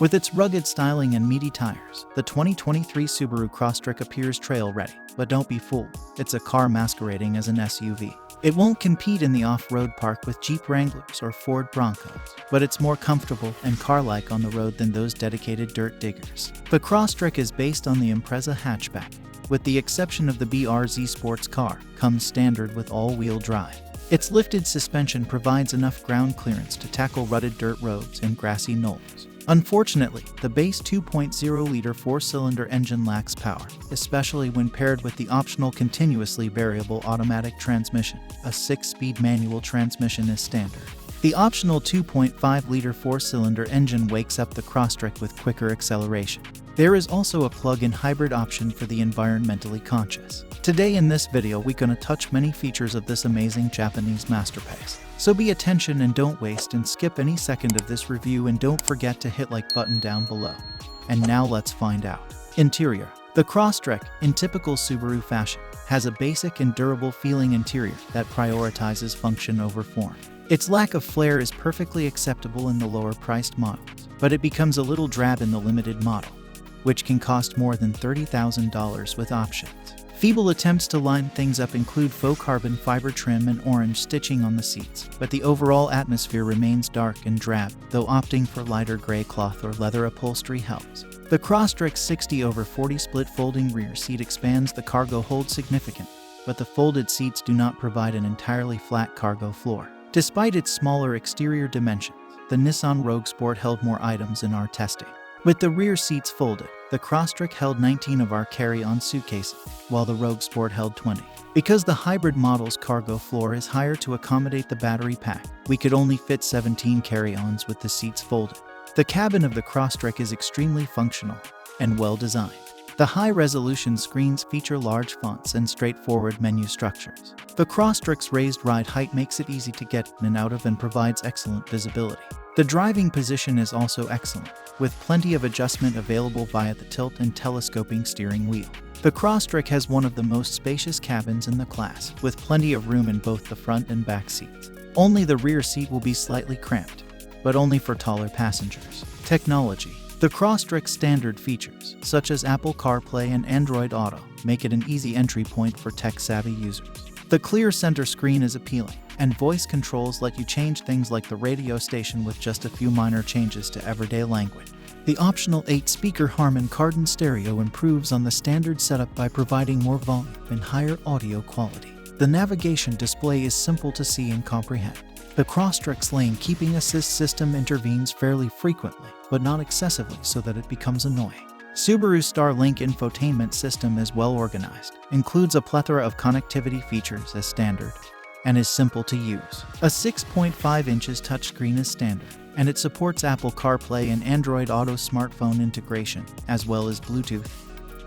With its rugged styling and meaty tires, the 2023 Subaru Crosstrek appears trail-ready. But don't be fooled, it's a car masquerading as an SUV. It won't compete in the off-road park with Jeep Wranglers or Ford Broncos, but it's more comfortable and car-like on the road than those dedicated dirt diggers. The Crosstrek is based on the Impreza hatchback. With the exception of the BRZ sports car, comes standard with all-wheel drive. Its lifted suspension provides enough ground clearance to tackle rutted dirt roads and grassy knolls. Unfortunately, the base 2.0-liter four-cylinder engine lacks power, especially when paired with the optional continuously variable automatic transmission. A 6-speed manual transmission is standard. The optional 2.5-liter four-cylinder engine wakes up the Crosstrek with quicker acceleration. There is also a plug-in hybrid option for the environmentally conscious. Today in this video we're gonna touch many features of this amazing Japanese masterpiece. So be attention and don't waste and skip any second of this review, and don't forget to hit like button down below. And now let's find out. Interior. The Crosstrek, in typical Subaru fashion, has a basic and durable feeling interior that prioritizes function over form. Its lack of flair is perfectly acceptable in the lower-priced models, but it becomes a little drab in the limited model, which can cost more than $30,000 with options. Feeble attempts to line things up include faux carbon fiber trim and orange stitching on the seats, but the overall atmosphere remains dark and drab, though opting for lighter gray cloth or leather upholstery helps. The Crosstrek's 60/40 split folding rear seat expands the cargo hold significantly, but the folded seats do not provide an entirely flat cargo floor. Despite its smaller exterior dimensions, the Nissan Rogue Sport held more items in our testing. With the rear seats folded, the Crosstrek held 19 of our carry-on suitcases, while the Rogue Sport held 20. Because the hybrid model's cargo floor is higher to accommodate the battery pack, we could only fit 17 carry-ons with the seats folded. The cabin of the Crosstrek is extremely functional and well-designed. The high-resolution screens feature large fonts and straightforward menu structures. The Crosstrek's raised ride height makes it easy to get in and out of and provides excellent visibility. The driving position is also excellent, with plenty of adjustment available via the tilt and telescoping steering wheel. The Crosstrek has one of the most spacious cabins in the class, with plenty of room in both the front and back seats. Only the rear seat will be slightly cramped, but only for taller passengers. Technology. The Crosstrek's standard features, such as Apple CarPlay and Android Auto, make it an easy entry point for tech-savvy users. The clear center screen is appealing, and voice controls let you change things like the radio station with just a few minor changes to everyday language. The optional 8-speaker Harman Kardon stereo improves on the standard setup by providing more volume and higher audio quality. The navigation display is simple to see and comprehend. The Crosstrek's lane keeping assist system intervenes fairly frequently, but not excessively so that it becomes annoying. Subaru's Starlink infotainment system is well organized, includes a plethora of connectivity features as standard, and is simple to use. A 6.5 inches touchscreen is standard, and it supports Apple CarPlay and Android Auto smartphone integration, as well as Bluetooth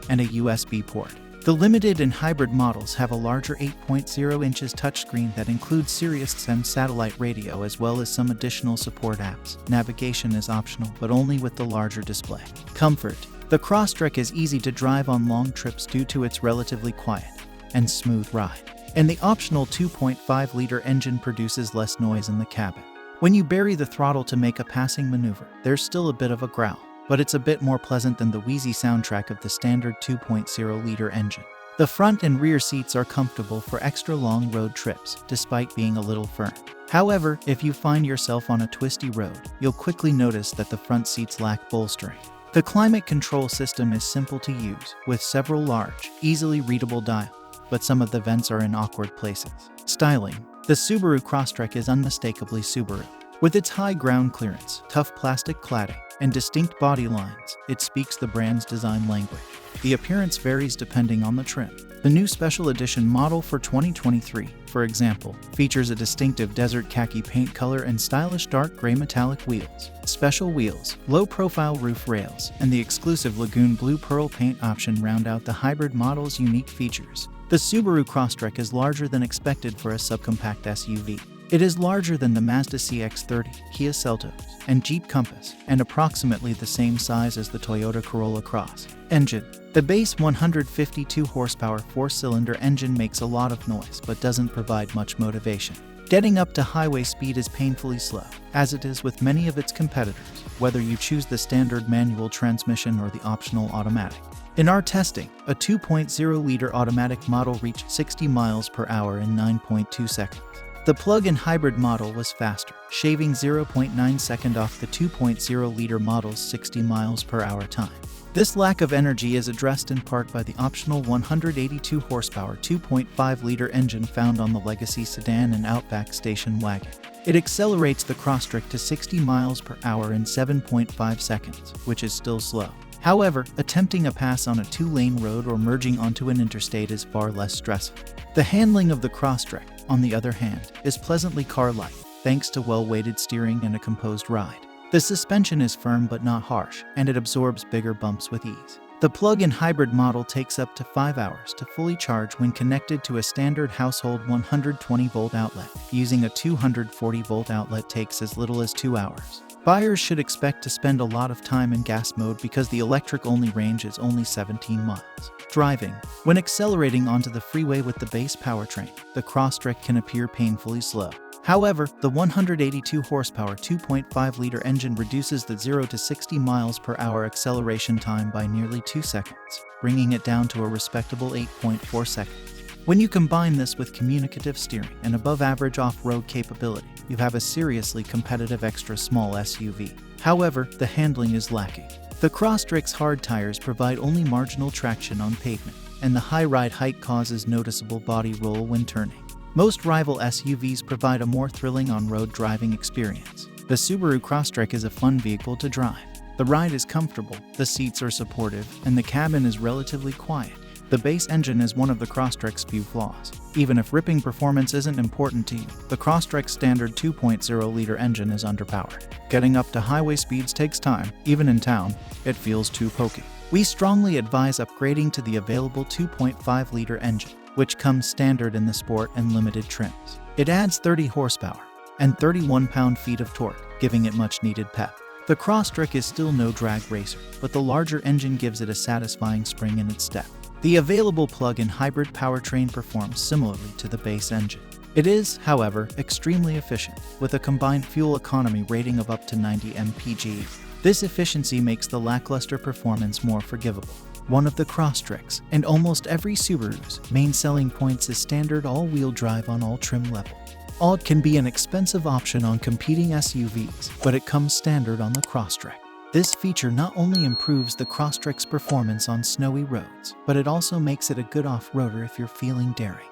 and a USB port. The limited and hybrid models have a larger 8.0 inches touchscreen that includes SiriusXM satellite radio as well as some additional support apps. Navigation is optional, but only with the larger display. Comfort. The Crosstrek is easy to drive on long trips due to its relatively quiet and smooth ride. And the optional 2.5-liter engine produces less noise in the cabin. When you bury the throttle to make a passing maneuver, there's still a bit of a growl, but it's a bit more pleasant than the wheezy soundtrack of the standard 2.0-liter engine. The front and rear seats are comfortable for extra long road trips, despite being a little firm. However, if you find yourself on a twisty road, you'll quickly notice that the front seats lack bolstering. The climate control system is simple to use, with several large, easily readable dials, but some of the vents are in awkward places. Styling. The Subaru Crosstrek is unmistakably Subaru. With its high ground clearance, tough plastic cladding, and distinct body lines, it speaks the brand's design language. The appearance varies depending on the trim. The new Special Edition model for 2023, for example, features a distinctive desert khaki paint color and stylish dark gray metallic wheels. Special wheels, low-profile roof rails, and the exclusive Lagoon Blue Pearl paint option round out the hybrid model's unique features. The Subaru Crosstrek is larger than expected for a subcompact SUV. It is larger than the Mazda CX-30, Kia Seltos, and Jeep Compass, and approximately the same size as the Toyota Corolla Cross. Engine. The base 152 horsepower four-cylinder engine makes a lot of noise but doesn't provide much motivation. Getting up to highway speed is painfully slow, as it is with many of its competitors, whether you choose the standard manual transmission or the optional automatic. In our testing, a 2.0-liter automatic model reached 60 miles per hour in 9.2 seconds. The plug-in hybrid model was faster, shaving 0.9 seconds off the 2.0-liter model's 60 miles per hour time. This lack of energy is addressed in part by the optional 182 horsepower 2.5-liter engine found on the Legacy sedan and Outback station wagon. It accelerates the Crosstrek to 60 miles per hour in 7.5 seconds, which is still slow. However, attempting a pass on a 2-lane road or merging onto an interstate is far less stressful. The handling of the Crosstrek, on the other hand, is pleasantly car-like, thanks to well-weighted steering and a composed ride. The suspension is firm but not harsh, and it absorbs bigger bumps with ease. The plug-in hybrid model takes up to 5 hours to fully charge when connected to a standard household 120-volt outlet. Using a 240-volt outlet takes as little as 2 hours. Buyers should expect to spend a lot of time in gas mode because the electric-only range is only 17 miles. Driving. When accelerating onto the freeway with the base powertrain, the Crosstrek can appear painfully slow. However, the 182 horsepower 2.5-liter engine reduces the 0 to 60 miles per hour acceleration time by nearly 2 seconds, bringing it down to a respectable 8.4 seconds. When you combine this with communicative steering and above-average off-road capability, you have a seriously competitive extra-small SUV. However, the handling is lacking. The Crosstrek's hard tires provide only marginal traction on pavement, and the high ride height causes noticeable body roll when turning. Most rival SUVs provide a more thrilling on-road driving experience. The Subaru Crosstrek is a fun vehicle to drive. The ride is comfortable, the seats are supportive, and the cabin is relatively quiet. The base engine is one of the Crosstrek's few flaws. Even if ripping performance isn't important to you, the Crosstrek's standard 2.0-liter engine is underpowered. Getting up to highway speeds takes time. Even in town, it feels too pokey. We strongly advise upgrading to the available 2.5-liter engine, which comes standard in the Sport and Limited trims. It adds 30 horsepower and 31 pound-feet of torque, giving it much-needed pep. The Crosstrek is still no drag racer, but the larger engine gives it a satisfying spring in its step. The available plug-in hybrid powertrain performs similarly to the base engine. It is, however, extremely efficient, with a combined fuel economy rating of up to 90 mpg. This efficiency makes the lackluster performance more forgivable. One of the Crosstrek's and almost every Subaru's main selling points is standard all-wheel drive on all trim levels. It can be an expensive option on competing SUVs, but it comes standard on the Crosstrek. This feature not only improves the Crosstrek's performance on snowy roads, but it also makes it a good off-roader if you're feeling daring.